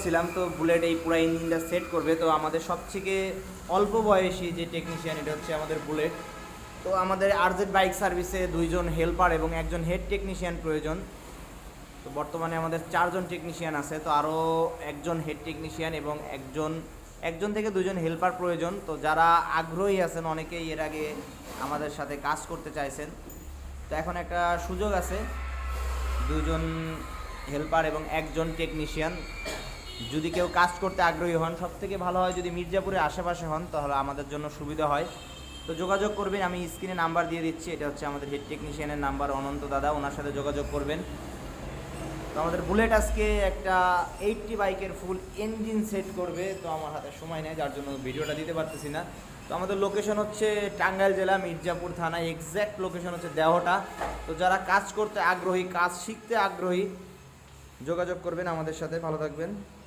ছিলাম তো বুলেট এই পুরো ইঞ্জিনটা সেট করবে। তো আমাদের সবথেকে অল্প বয়সী যে টেকনিশিয়ান এটা হচ্ছে আমাদের বুলেট। তো আমাদের আরজেড বাইক সার্ভিসে 2জন হেল্পার এবং একজন হেড টেকনিশিয়ান প্রয়োজন। তো বর্তমানে আমাদের 4জন টেকনিশিয়ান আছে, তো আরও একজন হেড টেকনিশিয়ান এবং একজন থেকে 2জন হেল্পার প্রয়োজন। তো যারা আগ্রহী আছেন, অনেকেই এর আগে আমাদের সাথে কাজ করতে চাইছেন, তো এখন একটা সুযোগ আছে। 2জন হেল্পার এবং একজন টেকনিশিয়ান, যদি কেউ কাজ করতে আগ্রহী হন, সবথেকে ভালো হয় যদি মির্জাপুরের আশেপাশে হন, তাহলে আমাদের জন্য সুবিধা হয়। তো যোগাযোগ করবেন, আমি স্ক্রিনে নাম্বার দিয়ে দিচ্ছি, এটা হচ্ছে আমাদের হেড টেকনিশিয়ানের নাম্বার, অনন্ত দাদা, ওনার সাথে যোগাযোগ করবেন। তো আমাদের বুলেট আজকে একটা 80 বাইকের ফুল ইঞ্জিন সেট করবে। তো আমার হাতে সময় নেই, যার জন্য ভিডিওটা দিতে পারতেছি না। তো আমাদের লোকেশন হচ্ছে টাঙ্গাইল জেলা মির্জাপুর থানা, এক্স্যাক্ট লোকেশন হচ্ছে দেহটা। তো যারা কাজ করতে আগ্রহী, কাজ শিখতে আগ্রহী, যোগাযোগ করবেন আমাদের সাথে। ভালো থাকবেন।